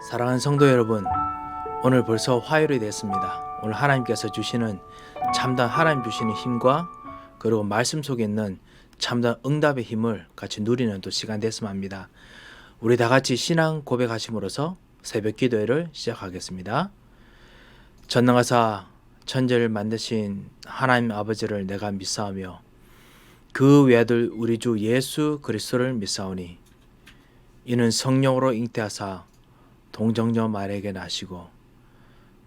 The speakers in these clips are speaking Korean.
사랑하는 성도 여러분, 오늘 벌써 화요일이 됐습니다. 오늘 하나님께서 주시는 참된 하나님 주시는 힘과 그리고 말씀 속에 있는 참된 응답의 힘을 같이 누리는 또 시간 됐으면 합니다. 우리 다 같이 신앙 고백하심으로써 새벽 기도회를 시작하겠습니다. 전능하사 천지를 만드신 하나님 아버지를 내가 믿사오며 그 외아들 우리 주 예수 그리스도를 믿사오니 이는 성령으로 잉태하사 동정녀 마리아에게 나시고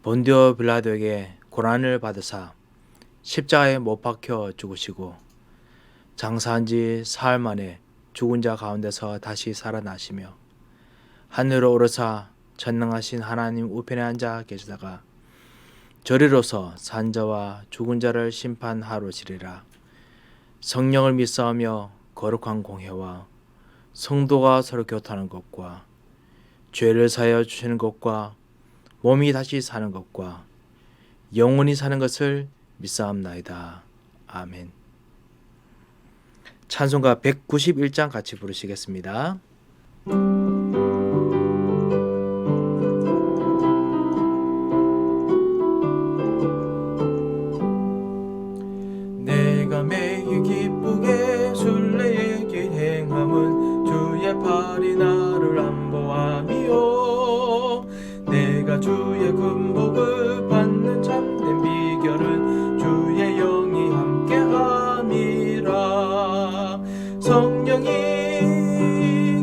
본디오 빌라도에게 고난을 받으사 십자가에 못 박혀 죽으시고 장사한 지 사흘 만에 죽은 자 가운데서 다시 살아나시며 하늘로 오르사 전능하신 하나님 우편에 앉아 계시다가 저리로서 산 자와 죽은 자를 심판하러 오시리라. 성령을 믿사오며 거룩한 공회와 성도가 서로 교통하는 것과 죄를 사하여 주시는 것과 몸이 다시 사는 것과 영원히 사는 것을 믿사옵나이다. 아멘. 찬송가 191장 같이 부르시겠습니다. 내가 매일 기쁘게 순례의 길 행함은 주의 팔이 나를 안보함이요 내가 주의 금복을 받는 참된 비결은 주의 영이 함께함이라. 성령이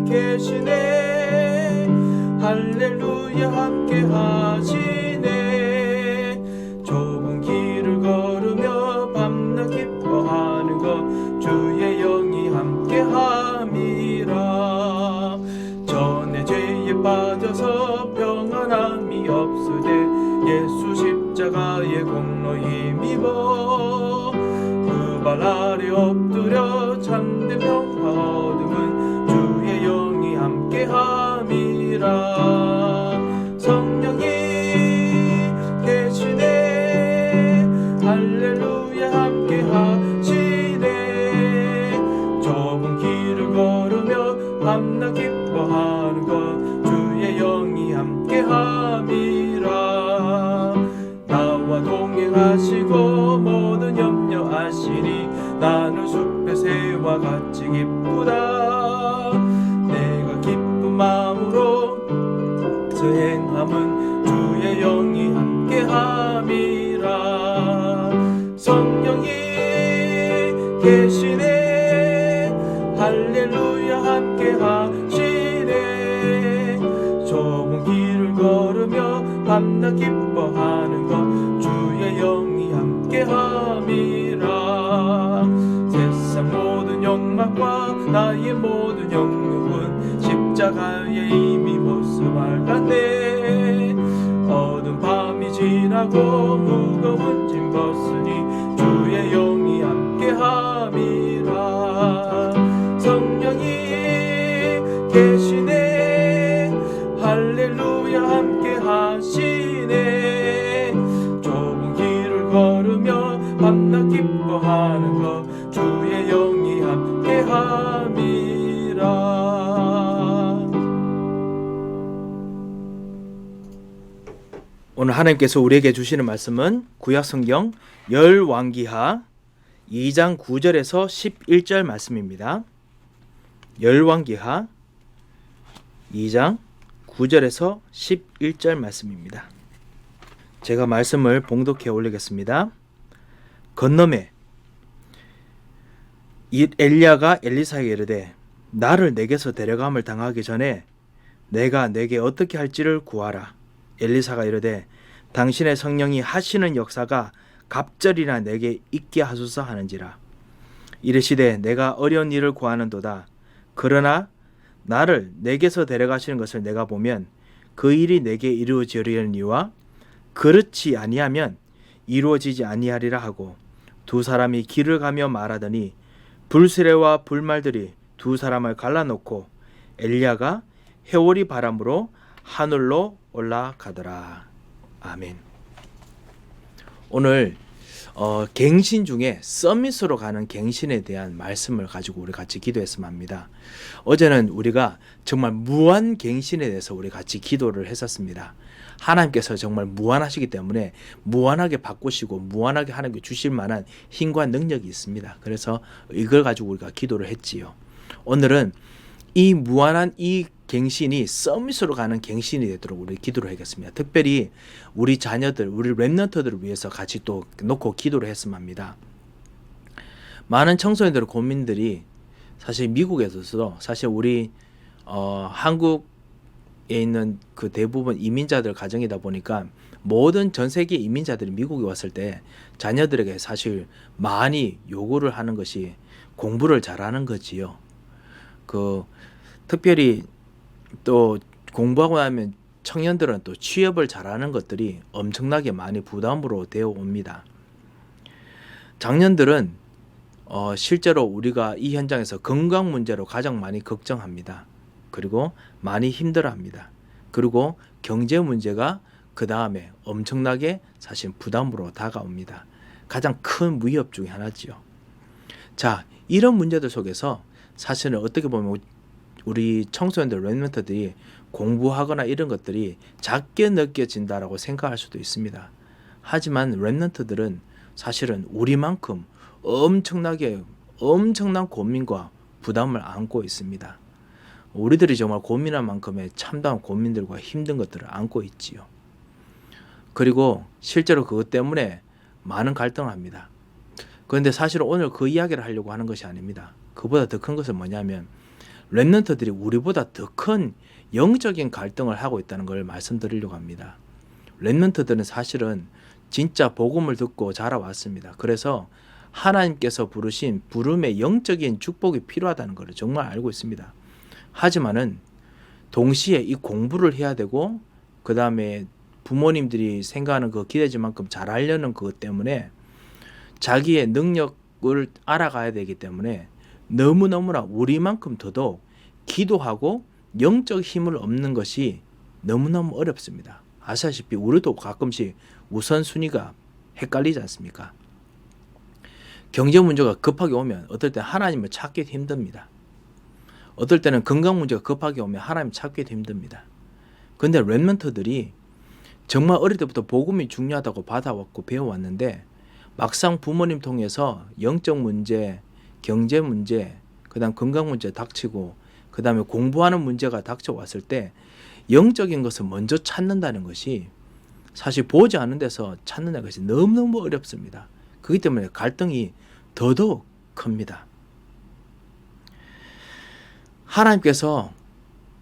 계시네 할렐루야 함께하시네. 좁은 길을 걸으며 밤낮 기뻐하는 것 주의 영이 함께함이라. 전에 죄에 빠져서 평안함이 없으되 예수 십자가의 공로 힘입어 그 발 아래 엎드려 참된 평화 얻음은 주의 영이 함께함이라. 성령이 계시네 할렐루야 함께하시네. 좁은 길을 걸으며 밤낮 기뻐하는 것 주의 영이 함께함이라. 나와 동행하시고 모든 염려 아시니 나는 숲의 새와 같이 기쁘다. 내가 기쁜 마음으로 수행함은 주의 영이 함께함이라. 성령이 계시네 할렐루야 함께하시네. 좁은 길을 걸으며 밤낮 기뻐하는 것 주의 영이 함께함이라. 세상 모든 욕망과 나의 모든 영육은 십자가에 이미 모습 알았네. 어두운 밤이 지나고 무거운 짐 벗으니 주의 영이 함께함이라. 성령이 계시네 할렐루야 함께하시네. 좁은 길을 걸으며 밤낮 기뻐하는 것 주의 영이 함께함이라. 오늘 하나님께서 우리에게 주시는 말씀은 구약성경 열왕기하 2장 9절에서 11절 말씀입니다. 열왕기하 2장 9절에서 11절 말씀입니다. 제가 말씀을 봉독해 올리겠습니다. 건너매 엘리야가 엘리사에게 이르되 나를 내게서 데려감을 당하기 전에 내가 내게 어떻게 할지를 구하라. 엘리사가 이르되 당신의 성령이 하시는 역사가 갑절이나 내게 있게 하소서 하는지라. 이르시되 내가 어려운 일을 구하는도다. 그러나 나를 내게서 데려가시는 것을 내가 보면 그 일이 내게 이루어지려니와 그렇지 아니하면 이루어지지 아니하리라 하고 두 사람이 길을 가며 말하더니 불수레와 불말들이 두 사람을 갈라놓고 엘리야가 해오리 바람으로 하늘로 올라가더라. 아멘. 오늘 갱신 중에 서밋으로 가는 갱신에 대한 말씀을 가지고 우리 같이 기도했으면 합니다. 어제는 우리가 정말 무한 갱신에 대해서 우리 같이 기도를 했었습니다. 하나님께서 정말 무한하시기 때문에 무한하게 바꾸시고 무한하게 하나님께 주실 만한 힘과 능력이 있습니다. 그래서 이걸 가지고 우리가 기도를 했지요. 오늘은 이 무한한 이 갱신이 서밋으로 가는 갱신이 되도록 우리 기도를 하겠습니다. 특별히 우리 자녀들, 우리 렘넌트들을 위해서 같이 또 놓고 기도를 했으면 합니다. 많은 청소년들의 고민들이 사실 미국에서도 사실 우리 한국에 있는 그 대부분 이민자들 가정이다 보니까 모든 전 세계 이민자들이 미국에 왔을 때 자녀들에게 사실 많이 요구를 하는 것이 공부를 잘하는 거지요. 특별히 또 공부하고 나면 청년들은 또 취업을 잘하는 것들이 엄청나게 많이 부담으로 되어 옵니다. 장년들은 실제로 우리가 이 현장에서 건강 문제로 가장 많이 걱정합니다. 그리고 많이 힘들어합니다. 그리고 경제 문제가 그 다음에 엄청나게 사실 부담으로 다가옵니다. 가장 큰 위협 중에 하나지요. 자, 이런 문제들 속에서 사실은 어떻게 보면 우리 청소년들, 렘넌트들이 공부하거나 이런 것들이 작게 느껴진다라고 생각할 수도 있습니다. 하지만 렘넌트들은 사실은 우리만큼 엄청난 고민과 부담을 안고 있습니다. 우리들이 정말 고민할 만큼의 참다운 고민들과 힘든 것들을 안고 있지요. 그리고 실제로 그것 때문에 많은 갈등을 합니다. 그런데 사실 오늘 그 이야기를 하려고 하는 것이 아닙니다. 그보다 더 큰 것은 뭐냐면 렘넌트들이 우리보다 더 큰 영적인 갈등을 하고 있다는 걸 말씀드리려고 합니다. 렘넌트들은 사실은 진짜 복음을 듣고 자라왔습니다. 그래서 하나님께서 부르신 부름의 영적인 축복이 필요하다는 것을 정말 알고 있습니다. 하지만은 동시에 이 공부를 해야 되고 그 다음에 부모님들이 생각하는 그 기대치만큼 잘하려는 그것 때문에 자기의 능력을 알아가야 되기 때문에 너무너무나 우리만큼 더더욱 기도하고 영적 힘을 얻는 것이 너무너무 어렵습니다. 아시다시피 우리도 가끔씩 우선순위가 헷갈리지 않습니까? 경제 문제가 급하게 오면 어떨 때 하나님을 찾기도 힘듭니다. 어떨 때는 건강 문제가 급하게 오면 하나님 찾기도 힘듭니다. 그런데 렘넌트들이 정말 어릴 때부터 복음이 중요하다고 받아왔고 배워왔는데 막상 부모님 통해서 영적 문제, 경제 문제, 그 다음 건강 문제 닥치고 그 다음에 공부하는 문제가 닥쳐왔을 때 영적인 것을 먼저 찾는다는 것이 사실 보지 않는 데서 찾는다는 것이 너무너무 어렵습니다. 그렇기 때문에 갈등이 더더욱 큽니다. 하나님께서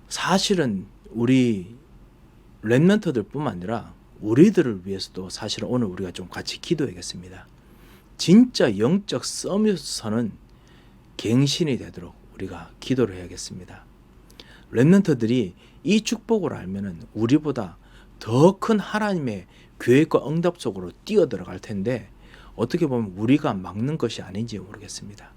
사실은 우리 렘넌트들 뿐만 아니라 우리들을 위해서도 사실은 오늘 우리가 좀 같이 기도해야겠습니다. 진짜 영적 서밋에서는 갱신이 되도록 우리가 기도를 해야겠습니다. 렘넌트들이 이 축복을 알면은 우리보다 더 큰 하나님의 계획과 응답 속으로 뛰어들어갈 텐데 어떻게 보면 우리가 막는 것이 아닌지 모르겠습니다.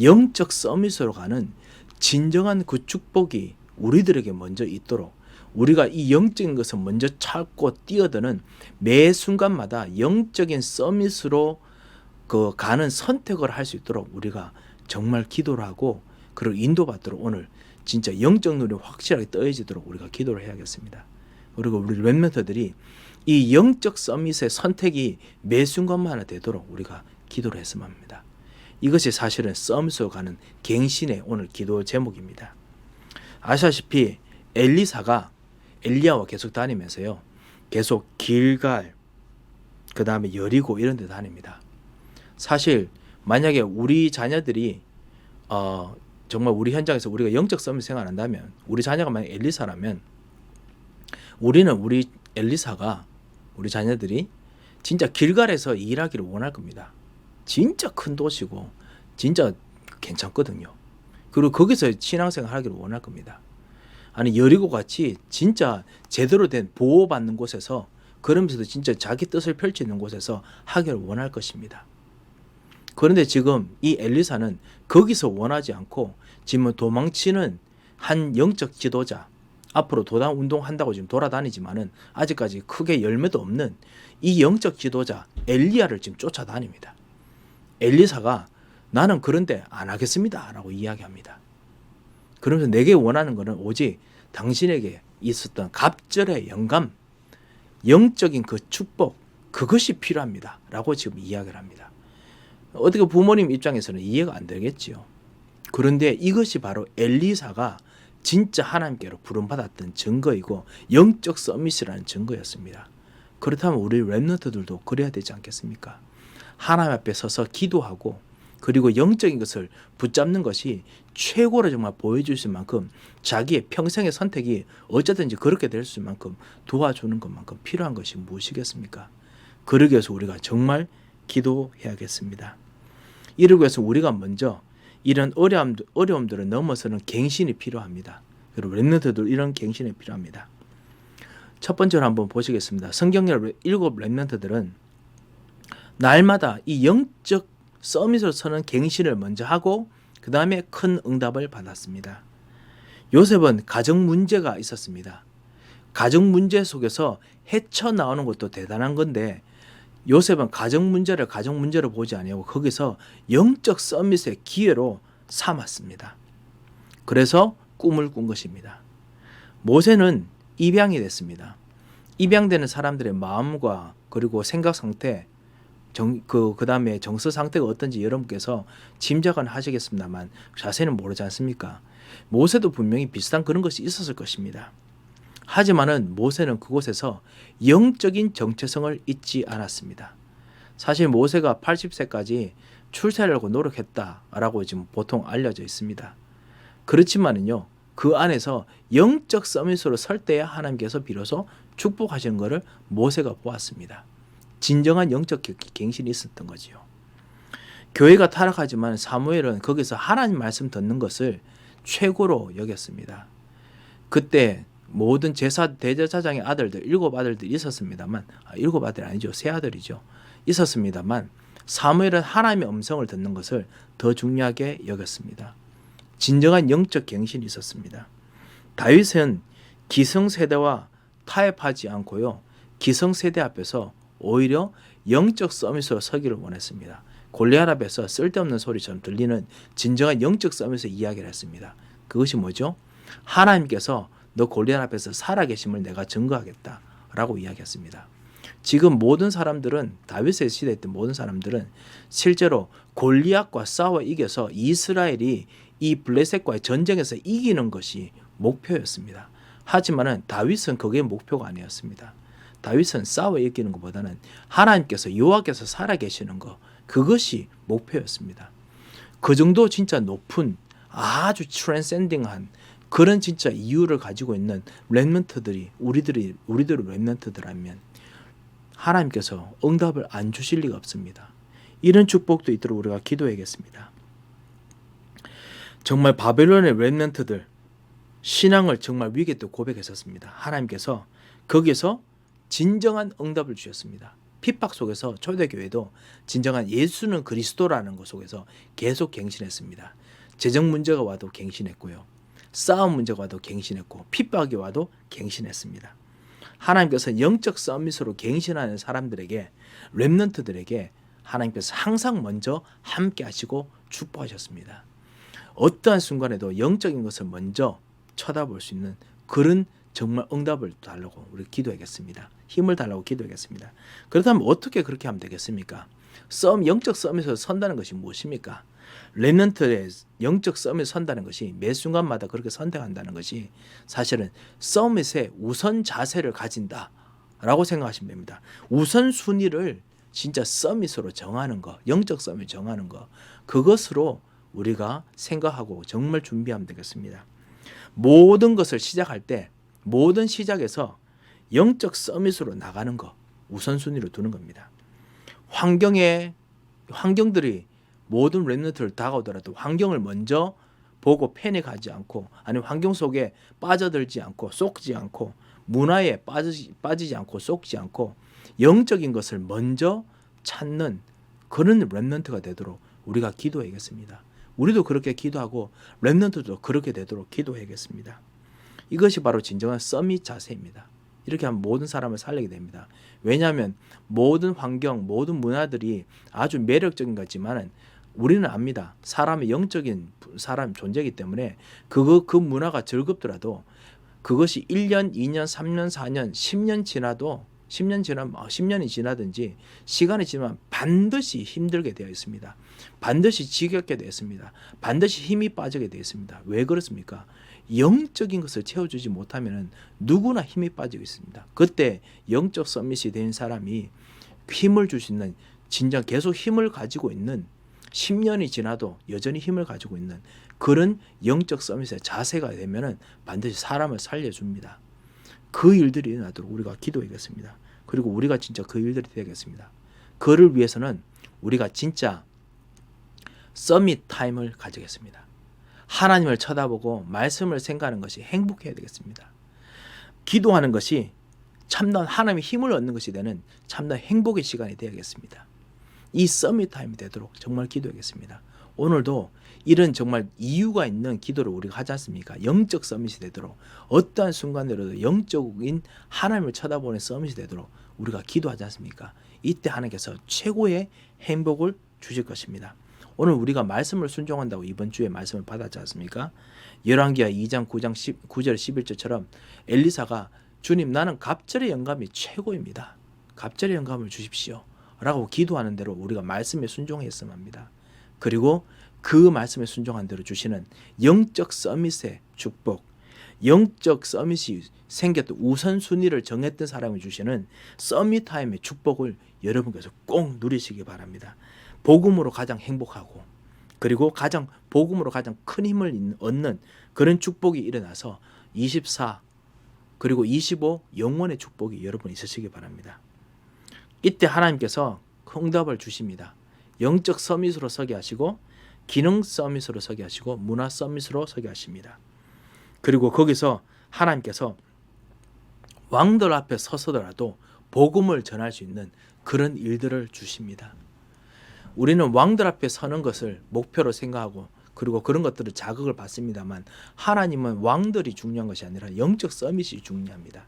영적 서밋으로 가는 진정한 그 축복이 우리들에게 먼저 있도록 우리가 이 영적인 것을 먼저 찾고 뛰어드는 매 순간마다 영적인 서밋으로 가는 선택을 할 수 있도록 우리가 정말 기도를 하고 그를 인도받도록 오늘 진짜 영적 눈이 확실하게 떠져지도록 우리가 기도를 해야겠습니다. 그리고 우리 렘넌트들이 이 영적 서밋의 선택이 매 순간마다 되도록 우리가 기도를 했으면 합니다. 이것이 사실은 서밋으로 가는 갱신의 오늘 기도 제목입니다. 아시다시피 엘리사가 엘리야와 계속 다니면서요. 계속 길갈, 그 다음에 여리고 이런 데 다닙니다. 사실 만약에 우리 자녀들이 정말 우리 현장에서 우리가 영적 서밋 생활한다면 우리 자녀가 만약 엘리사라면 우리는 우리 엘리사가 우리 자녀들이 진짜 길갈에서 일하기를 원할 겁니다. 진짜 큰 도시고 진짜 괜찮거든요. 그리고 거기서 신앙생활 하기를 원할 겁니다. 아니 여리고 같이 진짜 제대로 된 보호받는 곳에서 그러면서도 진짜 자기 뜻을 펼치는 곳에서 하기를 원할 것입니다. 그런데 지금 이 엘리사는 거기서 원하지 않고 지금 도망치는 한 영적 지도자, 앞으로 도단 운동한다고 지금 돌아다니지만은 아직까지 크게 열매도 없는 이 영적 지도자 엘리야를 지금 쫓아다닙니다. 엘리사가 나는 그런데 안 하겠습니다 라고 이야기합니다. 그러면서 내게 원하는 것은 오직 당신에게 있었던 갑절의 영감, 영적인 그 축복, 그것이 필요합니다 라고 지금 이야기를 합니다. 어떻게 부모님 입장에서는 이해가 안 되겠지요. 그런데 이것이 바로 엘리사가 진짜 하나님께로 부름받았던 증거이고 영적 서밋이라는 증거였습니다. 그렇다면 우리 렘넌트들도 그래야 되지 않겠습니까? 하나님 앞에 서서 기도하고 그리고 영적인 것을 붙잡는 것이 최고로 정말 보여줄 수 있을 만큼 자기의 평생의 선택이 어쩌든지 그렇게 될 수 있을 만큼 도와주는 것만큼 필요한 것이 무엇이겠습니까? 그러기 위해서 우리가 정말 기도해야겠습니다. 이러기 위해서 우리가 먼저 이런 어려움들을 넘어서는 갱신이 필요합니다. 그리고 렘넌트들 이런 갱신이 필요합니다. 첫 번째로 한번 보시겠습니다. 성경의 7 렘넌트들은 날마다 이 영적 서밋으로 서는 갱신을 먼저 하고 그 다음에 큰 응답을 받았습니다. 요셉은 가정 문제가 있었습니다. 가정 문제 속에서 헤쳐나오는 것도 대단한 건데 요셉은 가정 문제를 보지 아니하고 거기서 영적 서밋의 기회로 삼았습니다. 그래서 꿈을 꾼 것입니다. 모세는 입양이 됐습니다. 입양되는 사람들의 마음과 그리고 생각 상태, 그 다음에 정서 상태가 어떤지 여러분께서 짐작은 하시겠습니다만 자세히는 모르지 않습니까? 모세도 분명히 비슷한 그런 것이 있었을 것입니다. 하지만은 모세는 그곳에서 영적인 정체성을 잊지 않았습니다. 사실 모세가 80세까지 출세하려고 노력했다라고 지금 보통 알려져 있습니다. 그렇지만은요, 그 안에서 영적 서밋으로 설 때야 하나님께서 비로소 축복하시는 것을 모세가 보았습니다. 진정한 영적 갱신이 있었던 거지요. 교회가 타락하지만 사무엘은 거기서 하나님 말씀 듣는 것을 최고로 여겼습니다. 그때 모든 대제사장의 아들들 7 아들들이 있었습니다만 7 아들 아니죠. 3 아들이죠. 있었습니다만 사무엘은 하나님의 음성을 듣는 것을 더 중요하게 여겼습니다. 진정한 영적 갱신이 있었습니다. 다윗은 기성세대와 타협하지 않고요. 기성세대 앞에서 오히려 영적 서밋으로 서기를 원했습니다. 골리앗 앞에서 쓸데없는 소리처럼 들리는 진정한 영적 서밋의 이야기를 했습니다. 그것이 뭐죠? 하나님께서 너 골리앗 앞에서 살아계심을 내가 증거하겠다 라고 이야기했습니다. 지금 모든 사람들은 다윗의 시대에 있던 모든 사람들은 실제로 골리앗과 싸워 이겨서 이스라엘이 이 블레셋과의 전쟁에서 이기는 것이 목표였습니다. 하지만은 다윗은 그게 목표가 아니었습니다. 다윗은 싸워 이기는 것보다는 하나님께서 여호와께서 살아계시는 것, 그것이 목표였습니다. 그 정도 진짜 높은 아주 트랜센딩한 그런 진짜 이유를 가지고 있는 렘넌트들이 우리들이 렘넌트들이라면 하나님께서 응답을 안 주실 리가 없습니다. 이런 축복도 있도록 우리가 기도해야겠습니다. 정말 바벨론의 렘넌트들 신앙을 정말 위기에 또 고백했었습니다. 하나님께서 거기에서 진정한 응답을 주셨습니다. 핍박 속에서 초대교회도 진정한 예수는 그리스도라는 것 속에서 계속 갱신했습니다. 재정 문제가 와도 갱신했고요. 싸움 문제가 와도 갱신했고 핍박이 와도 갱신했습니다. 하나님께서 영적 서밋으로 갱신하는 사람들에게 렘넌트들에게 하나님께서 항상 먼저 함께 하시고 축복하셨습니다. 어떠한 순간에도 영적인 것을 먼저 쳐다볼 수 있는 그런 정말 응답을 달라고 우리 기도하겠습니다. 힘을 달라고 기도하겠습니다. 그렇다면 어떻게 그렇게 하면 되겠습니까? 영적 서밋에서 선다는 것이 무엇입니까? 렘넌트의 영적 서밋에 선다는 것이 매 순간마다 그렇게 선택한다는 것이 사실은 서밋의 우선 자세를 가진다라고 생각하시면 됩니다. 우선순위를 진짜 서밋으로 정하는 것, 영적 서밋 정하는 것, 그것으로 우리가 생각하고 정말 준비하면 되겠습니다. 모든 것을 시작할 때 모든 시작에서 영적 서밋으로 나가는 것 우선순위로 두는 겁니다. 환경들이 모든 렘넌트를 다가오더라도 환경을 먼저 보고 패닉하지 않고 아니면 환경 속에 빠져들지 않고 쏙지 않고 문화에 빠지지 않고 쏙지 않고 영적인 것을 먼저 찾는 그런 렘넌트가 되도록 우리가 기도해야겠습니다. 우리도 그렇게 기도하고 렘넌트도 그렇게 되도록 기도해야겠습니다. 이것이 바로 진정한 서밋 자세입니다. 이렇게 하면 모든 사람을 살리게 됩니다. 왜냐하면 모든 환경, 모든 문화들이 아주 매력적인 거지만은 우리는 압니다. 사람의 영적인 사람 존재이기 때문에 그 문화가 즐겁더라도 그것이 1년, 2년, 3년, 4년, 10년 지나도 10년이 지나든지 시간이 지나면 반드시 힘들게 되어 있습니다. 반드시 지겹게 되어 있습니다. 반드시 힘이 빠지게 되어 있습니다. 왜 그렇습니까? 영적인 것을 채워주지 못하면 누구나 힘이 빠지고 있습니다. 그때 영적 서밋이 된 사람이 힘을 줄 수 있는, 진정 계속 힘을 가지고 있는, 10년이 지나도 여전히 힘을 가지고 있는 그런 영적 서밋의 자세가 되면 반드시 사람을 살려줍니다. 그 일들이 일어나도록 우리가 기도하겠습니다. 그리고 우리가 진짜 그 일들이 되겠습니다. 그를 위해서는 우리가 진짜 서밋 타임을 가지겠습니다. 하나님을 쳐다보고 말씀을 생각하는 것이 행복해야 되겠습니다. 기도하는 것이 참다운 하나님의 힘을 얻는 것이 되는 참다운 행복의 시간이 되어야겠습니다. 이 서밋 타임이 되도록 정말 기도하겠습니다. 오늘도 이런 정말 이유가 있는 기도를 우리가 하지 않습니까? 영적 서밋이 되도록, 어떠한 순간에라도 영적인 하나님을 쳐다보는 서밋이 되도록 우리가 기도하지 않습니까? 이때 하나님께서 최고의 행복을 주실 것입니다. 오늘 우리가 말씀을 순종한다고 이번 주에 말씀을 받았지 않습니까? 열왕기하 2장 9절 11절처럼 엘리사가 주님, 나는 갑절의 영감이 최고입니다. 갑절의 영감을 주십시오 라고 기도하는 대로 우리가 말씀에 순종했으면 합니다. 그리고 그 말씀에 순종한 대로 주시는 영적 서밋의 축복, 영적 서밋이 생겼던 우선순위를 정했던 사람이 주시는 서밋 타임의 축복을 여러분께서 꼭 누리시기 바랍니다. 복음으로 가장 행복하고, 그리고 복음으로 가장 큰 힘을 얻는 그런 축복이 일어나서 24 그리고 25 영원의 축복이 여러분 있으시기 바랍니다. 이때 하나님께서 응답을 주십니다. 영적 서밋으로 서게 하시고, 기능 서밋으로 서게 하시고, 문화 서밋으로 서게 하십니다. 그리고 거기서 하나님께서 왕들 앞에 서서더라도 복음을 전할 수 있는 그런 일들을 주십니다. 우리는 왕들 앞에 서는 것을 목표로 생각하고, 그리고 그런 것들을 자극을 받습니다만, 하나님은 왕들이 중요한 것이 아니라 영적 서밋이 중요합니다.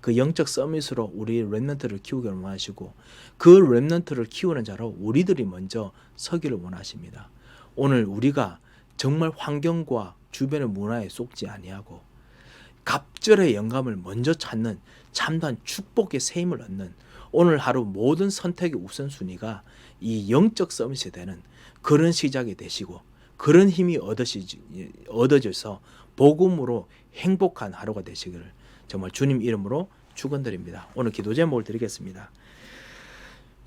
그 영적 서밋으로 우리 렘넌트를 키우기를 원하시고, 그 렘넌트를 키우는 자로 우리들이 먼저 서기를 원하십니다. 오늘 우리가 정말 환경과 주변의 문화에 속지 아니하고 갑절의 영감을 먼저 찾는 참다운 축복의 새 힘을 얻는, 오늘 하루 모든 선택의 우선순위가 이 영적 서밋이 되는 그런 시작이 되시고, 그런 힘이 얻어져서 복음으로 행복한 하루가 되시기를 정말 주님 이름으로 축원드립니다. 오늘 기도 제목을 드리겠습니다.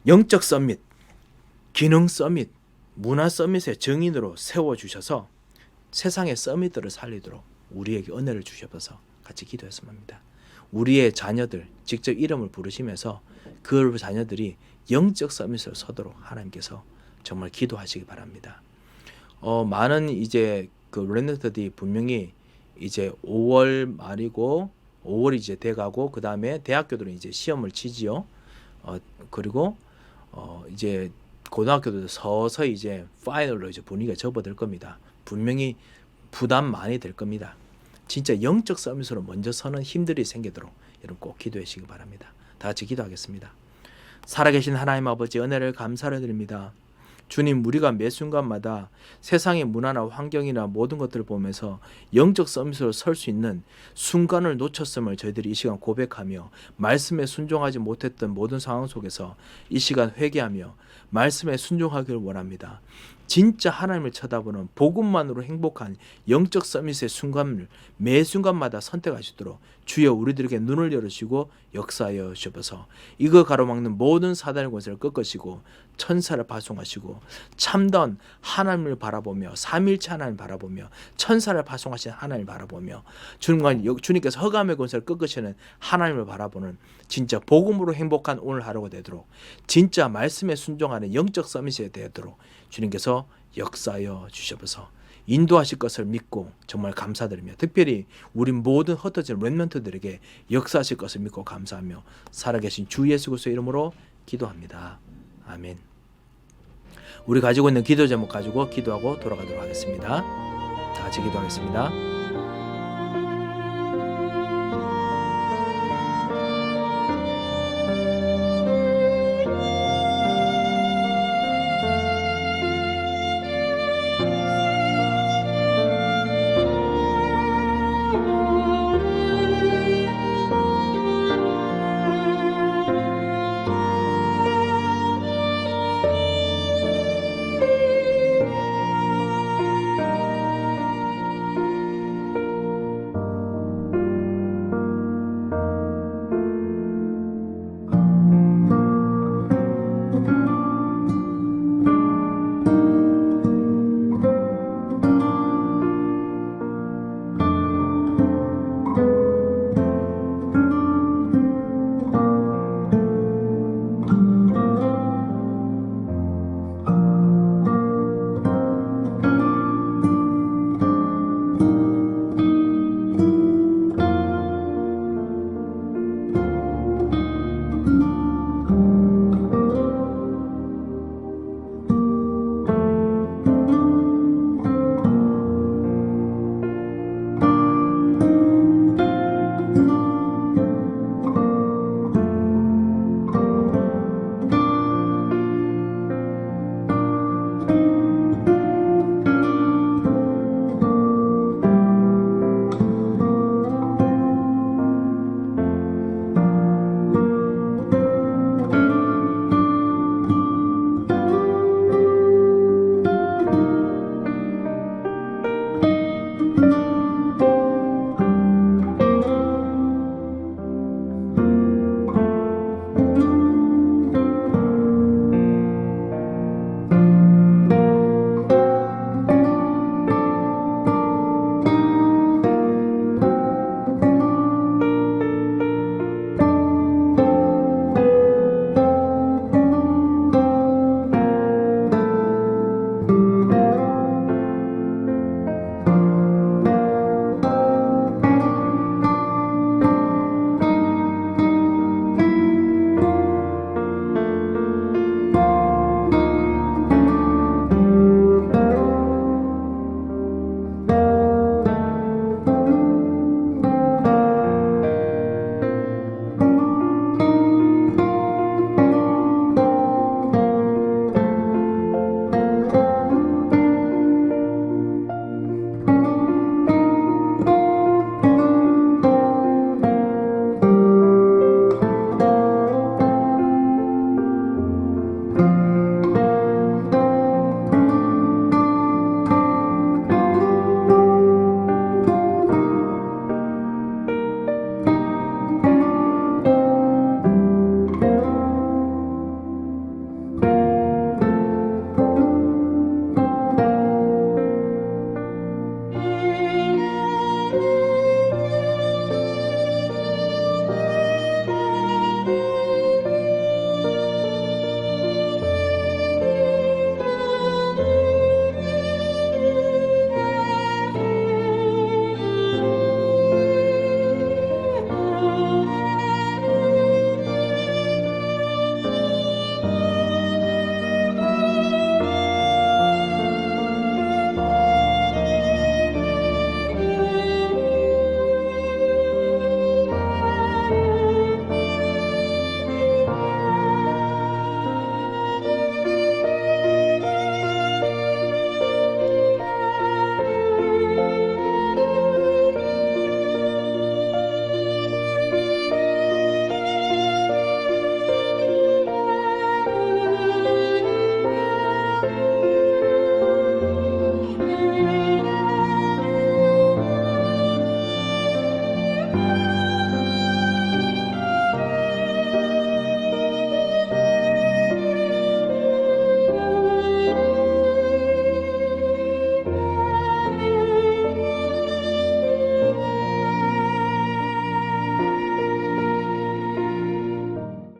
영적 서밋, 기능 서밋, 문화 서밋의 정인으로 세워주셔서 세상의 서밋들을 살리도록 우리에게 은혜를 주셔서 같이 기도했으면 합니다. 우리의 자녀들 직접 이름을 부르시면서 그 자녀들이 영적 서밋을 서도록 하나님께서 정말 기도하시기 바랍니다. 많은 이제 그 렘넌트들이 분명히 이제 5월 말이고 5월이 이제 돼가고, 그 다음에 대학교들은 이제 시험을 치지요. 그리고 이제 고등학교도 서서히 이제 파이널로 이제 분위기가 접어들 겁니다. 분명히 부담 많이 될 겁니다. 진짜 영적 서밋으로 먼저 서는 힘들이 생기도록 여러분 꼭 기도해 주시기 바랍니다. 다 같이 기도하겠습니다. 살아계신 하나님 아버지, 은혜를 감사를 드립니다. 주님, 우리가 매 순간마다 세상의 문화나 환경이나 모든 것들을 보면서 영적 서밋으로 설 수 있는 순간을 놓쳤음을 저희들이 이 시간 고백하며, 말씀에 순종하지 못했던 모든 상황 속에서 이 시간 회개하며 말씀에 순종하기를 원합니다. 진짜 하나님을 쳐다보는 복음만으로 행복한 영적 서밋의 순간을 매 순간마다 선택하시도록 주여 우리들에게 눈을 열으시고 역사하여 주셔서 이거 가로막는 모든 사단의 권세를 꺾으시고 천사를 파송하시고 참다운 하나님을 바라보며 삼일체 하나님을 바라보며 천사를 파송하신 하나님을 바라보며 주님께서 허감의 권세를 꺾으시는 하나님을 바라보는 진짜 복음으로 행복한 오늘 하루가 되도록, 진짜 말씀에 순종하는 영적 서밋이 되도록 주님께서 역사하여 주셔서 인도하실 것을 믿고 정말 감사드리며, 특별히 우리 모든 흩어진 렘넌트들에게 역사하실 것을 믿고 감사하며 살아계신 주 예수 그리스도의 이름으로 기도합니다. 아멘. 우리 가지고 있는 기도 제목 가지고 기도하고 돌아가도록 하겠습니다. 다 같이 기도하겠습니다.